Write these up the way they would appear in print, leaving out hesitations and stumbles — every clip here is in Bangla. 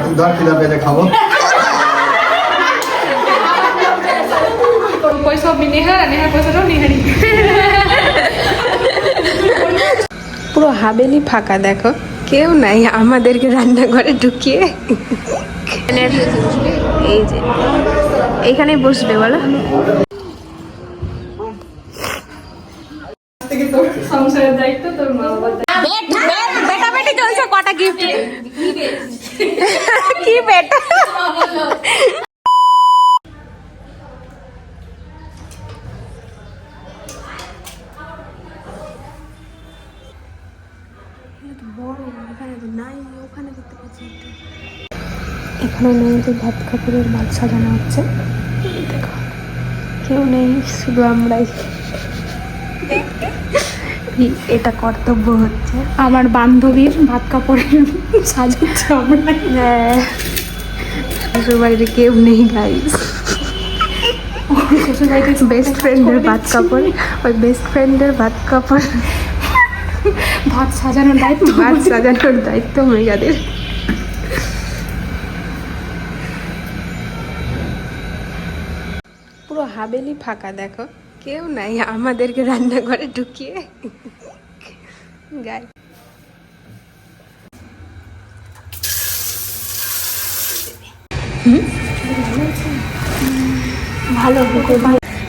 তুই ধর খিদা পেলে খাবো। পয়সা নেহার নেহার পয়সাটাও নেহারি। পুরো হাবেলি ফাঁকা, দেখো কেউ নাই, আমাদেরকে রান্নাঘরে ঢুকিয়ে এই যে এইখানে বসবে বলো। সংসারের দায়িত্ব তোর মা বাবার বেটা বেটি চলছে, কটা গিফট কি বেটা এখানে মেয়েদের ভাত কাপড়ের ভাত সাজানো হচ্ছে, দেখো কেউ নেই, শুধু আমরাই। এটা কর্তব্য হচ্ছে আমার বান্ধবীর ভাত কাপড়ের সাজাচ্ছে আমরা। হ্যাঁ, শ্বশুর বাড়িতে কেউ নেই গাইস, শ্বশুর বাড়িতে বেস্ট ফ্রেন্ডের ভাত কাপড়, ওই বেস্ট ফ্রেন্ডের ভাত কাপড় ভাত সাজানোর দায়িত্ব, ভাত সাজানোর দায়িত্ব মেয়েদের। পুরো হাবেলি ফাঁকা, দেখো কেউ নাই, আমাদেরকে রান্নাঘরে ঢুকিয়ে গাই। ভালো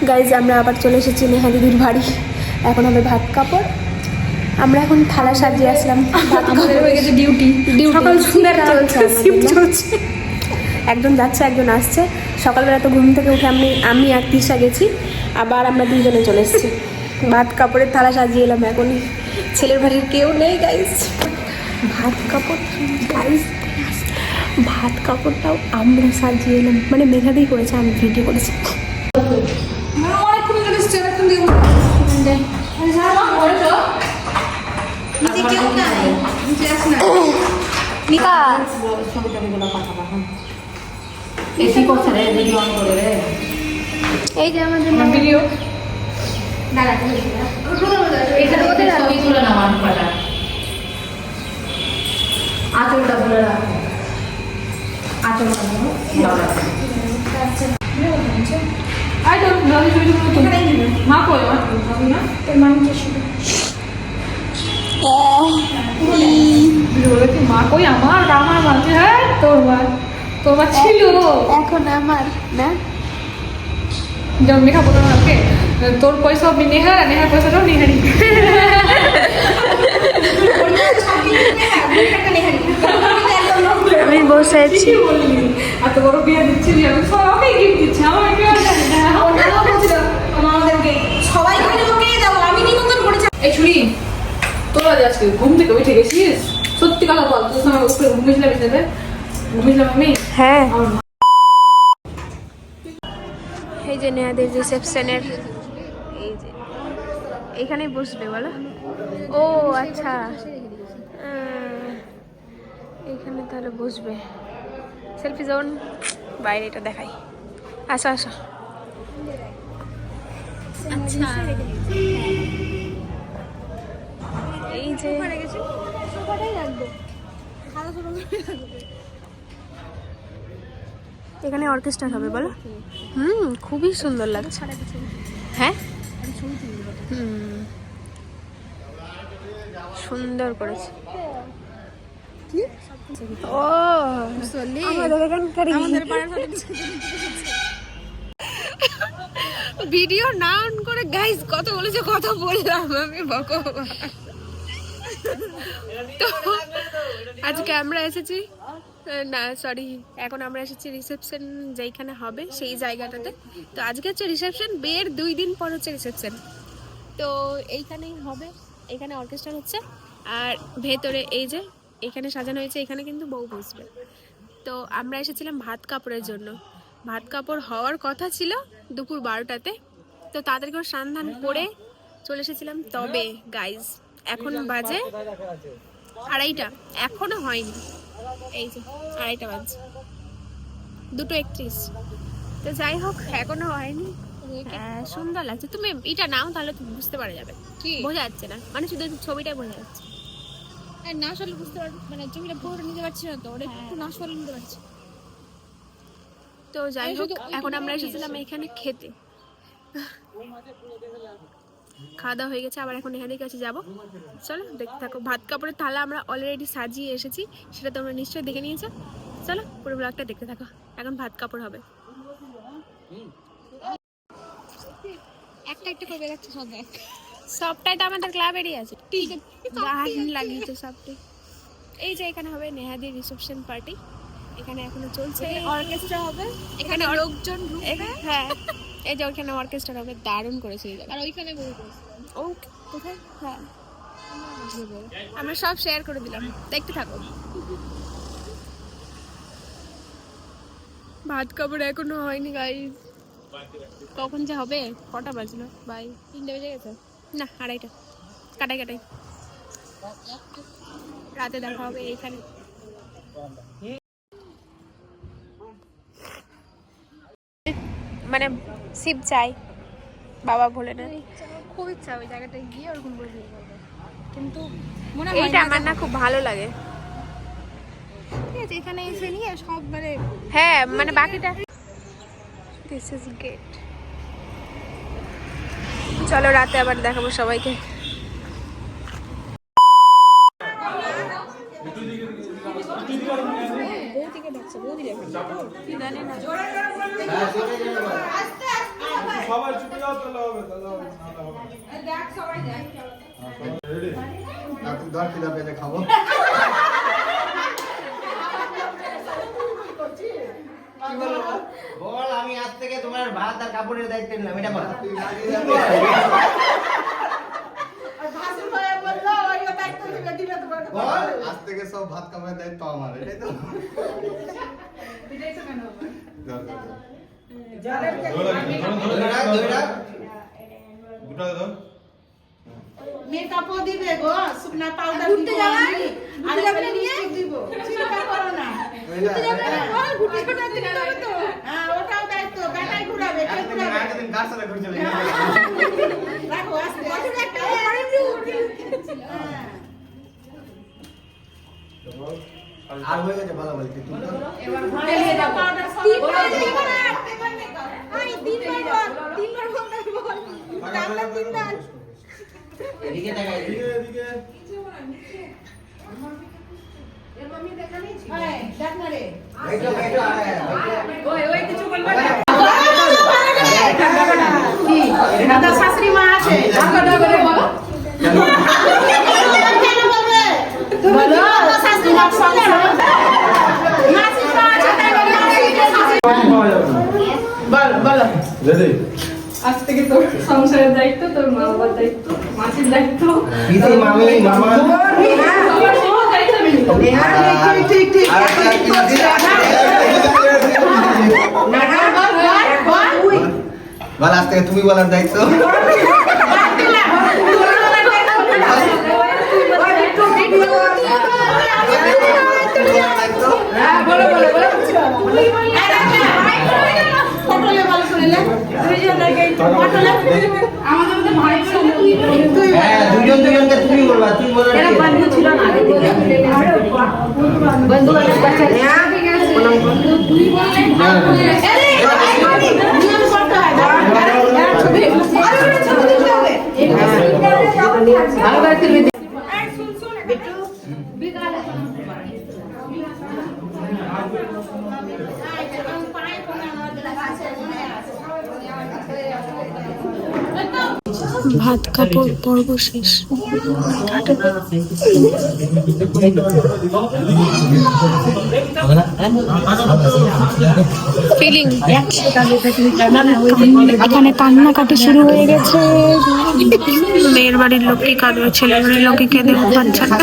গাইজ, আমরা আবার চলে এসেছি নেহা দিদির বাড়ি। এখন হবে ভাত কাপড়। আমরা এখন থালা সাজিয়ে আসলাম, হয়ে গেছে ডিউটি, সকাল সন্ধ্যা চলছে। একজন যাচ্ছে একজন আসছে। সকালবেলা তো ঘুম থেকে উঠে আমি আর তিশা গেছি, আবার আমরা দুজনে চলে এসেছি। ভাত কাপড়ের থালা সাজিয়ে এলাম এখনই। ছেলের বাড়ির কেউ নেই গাইজ। ভাত কাপড় গাইজ, ভাত কাপড়টাও আমরা সাজিয়ে এলাম, মানে মেঘাতেই করেছে, আমি ভিডিও করেছি। এই যে আমাদের ভিডিও আচলটা বলে রাখো, আচলটা মা কই মা কই আমার আমার মাঝে। হ্যাঁ তোর মা ছিল এখন আমার না, যেমন মেঘা বললাম আমাকে তোর পয়সা নেহার আর নেহার পয়সাটাও নেহারি। আমি বসে আছি, এত বড় বিয়ে দিচ্ছি, আমি সবাই গিফট দিচ্ছি, আমাদেরকে সবাই আমি নিমন্ত্রণ করেছি। এই ছুরি তোরা যে আজকে ঘুম থেকে উঠে গেছিস, সত্যি কথা বল, তোর সঙ্গে উপরে ঘুমিয়েছিলাম আমি। হ্যাঁ, এই যে নেহাদের রিসেপশনের, এই যে এখানেই বসবে বলো। ও আচ্ছা, এখানে তাহলে বসবে। সেলফি জোন বাইরে, এটা দেখাই। আসো আসো। আচ্ছা, এই যে এখানে অর্কেস্ট্রা হবে বলো। খুবই সুন্দর লাগছে। হ্যাঁ, সুন্দর করেছে। ও ভিডিও না অন করে গাইস কত বলেছে, কত বললাম আমি ভগবান। তো আজকে আমরা এসেছি, না সরি, এখন আমরা এসেছি রিসেপশন যেইখানে হবে সেই জায়গাটাতে। তো আজকে হচ্ছে রিসেপশন, বিয়ের 2 দিন পর হচ্ছে রিসেপশন। তো এইখানেই হবে, এইখানে অর্কেস্ট্রা হচ্ছে, আর ভেতরে এই যে এখানে সাজানো হয়েছে, এখানে কিন্তু বউ বসবে। তো আমরা এসেছিলাম ভাত কাপড়ের জন্য। ভাত কাপড় হওয়ার কথা ছিল দুপুর 12টাতে, তো তাদেরকেও সন্ধান করে চলে এসেছিলাম। তবে গাইজ এখন বাজে 2:30, এখনো হয়নি। এই যে 2:30 বাজে, 2:31। তো যাই হোক, এখনো হয়নি। সুন্দর লাগছে। তুমি এটা নাও, তাহলে তুমি বুঝতে পারা যাবে। বোঝা যাচ্ছে না, মানে শুধু ছবিটাই বোঝা যাচ্ছে। না আসলে বুঝতে পারছি, মানে জমিটা পুরোটা নিতে পারছি না তো, ওটা একটু না আসলে নিতে পারছি। তো যাই হোক, এখন আমরা এসেছিলাম এখানে খেতে। খাওয়া দাওয়া হয়ে গেছে, আবার এখন এখানে কাছে যাবো। চলো দেখতে থাকো। ভাত কাপড়ের থালা আমরা অলরেডি সাজিয়ে এসেছি, সেটা তোমরা নিশ্চয়ই দেখে নিয়েছো। চলো পুরো ব্লগটা দেখতে থাকো। এখন ভাত কাপড় হবে। একটা একটা করে বেরাচ্ছে সব এক। সবটাই তো আমাদের ক্লাবেরই আছে, ঠিক আছে লাগিয়েছে সবটাই। এই যে এখানে হবে নেহাদির রিসেপশন পার্টি। এখানে এখনো চলছে, অর্কেস্ট্রা হবে এখানে, লোকজন হ্যাঁ। এই যে ওখানে অর্কেস্ট্রা হবে, দারুণ করেছে এই জায়গা। আর ওইখানে বউ বসে। ও কোথায়? হ্যাঁ আমরা সব শেয়ার করে দিলাম, দেখতে থাকো। ভাত কাপড় এখনো হয়নি গাইস। কখন যে হবে? কটা বাজলো ভাই? 3টে বেজে গেছে না 2:30। কাটাই কাটাই রাতে দেখা হবে এইখানে। মানে শিব চাই বাবা ভোলেনাথ। খুব ইচ্ছা ওই জায়গাটায় গিয়ে ওরকম করে ভিড় করবো, কিন্তু মনে হয় এইটা আমার না খুব ভালো লাগে। ঠিক আছে এখানে এসে নিয়ে সব মানে হ্যাঁ মানে বাকিটা। This is gate. চলো রাতে আবার দেখাবো সবাইকে। সবাই চুপে যাও, তাহলে হবে, তাহলে হবে। দেখ সবাই দেখ। রেডি? তুই ধর খিদা পেতে খাবো। বল, আমি আজ থেকে তোমার ভাত আর কাপড়ের দায়িত্ব নিলাম, এটা বল। বল, আজ থেকে সব ভাত কাপড়ের দায়িত্ব আমার, এটাই তো? দুটা দাও। মেকআপও দিবে গো, শুকনা পাউডার দিব, আর একটা লিপস্টিক দিব, চিন্তা করো না। হ্যাঁ ওটাও দায়িত্ব, গাটাই ঘুরাবে, কে ঘুরাবে? রাখো আস্তে আস্তে। আর হয়ে গেছে ভালো বলতে তুই তো। এবার ঘরে নিয়ে যাও পাউডার সব তিনবার বল। এদিকে তাকাই, এদিকে, এদিকে। এই দেখ না রে। এইটা এইটা ওই কিছু বলবে না। কি দাদা শাশুড়ি মা আছে, দাদা করে বলো। কেন বলবে? বলো শাশুড়ি মা সঙ্গে মাসি মা আছে, তাই বলো। বল বলো। রেডি? আজ থেকে তোর সংসারের দায়িত্ব, তোর মা বাবার দায়িত্ব, মাসির দায়িত্ব, পিসি মামি মামা সবার সব দায়িত্ব আমি নিব। ঠিক ঠিক আর একটা কি দিলা? না না বল বল বল। বল, আজ থেকে তুমি বলার দায়িত্ব। বলো বলো বলো। ফটোলে বল শুনলে দুইজনকে ফটোলে আমাদের মধ্যে ভাই বোন তুই হ্যাঁ, দুজন দুজনকে তুমি বলবা, তুমি বলার এরা বন্ধু ছিল না আগে থেকে বন্ধু বান্ধব বাচ্চা ঠিক আছে তুই বললে আরে নিয়ম করতে হয় ছবি ছবি দিতে হবে। ভালো করে তুলবি। বিট্টু ভাত কাপড় পর্ব শেষ। ফিলিং এখানে কান্নাকাটি শুরু হয়ে গেছে। মেয়ের বাড়ির লোককে কাঁদবে, ছেলের বাড়ির লোককে কেঁদে পাচ্ছে না।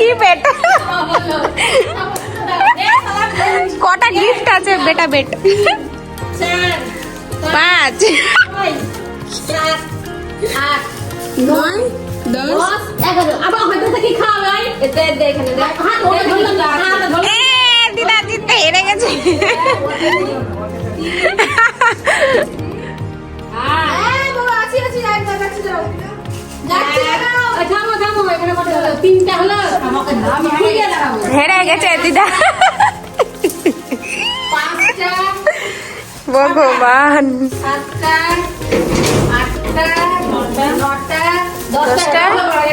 Keep it. কটা গিফট আছে বেটা বেট? 5 9 10 আবার হয়তো থেকে খাওয়াই এতে এখানে দেখ হাত ওটা ধরলাম এ দিদা জিততে হেরে গেছে। হেরে গেছে দিদা। ভগবান। 10টা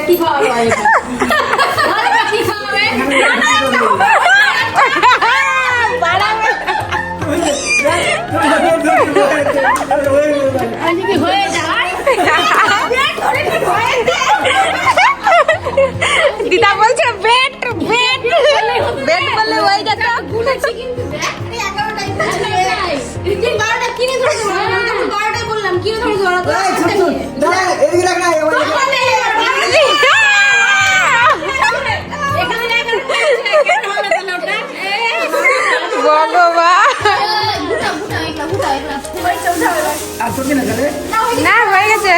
কি খাওয়াবে কি খাওয়াবে আজকে হয়ে যায় দিদা বলছে বেট বেট বেট বললে হয়ে যেত। কিন্তু দেখ 11টাই তুই 12টা কিনে ধরে 12টাই বললাম কিনে ধরে এদিকে রাখ না ভগবান। না হয়ে গেছে।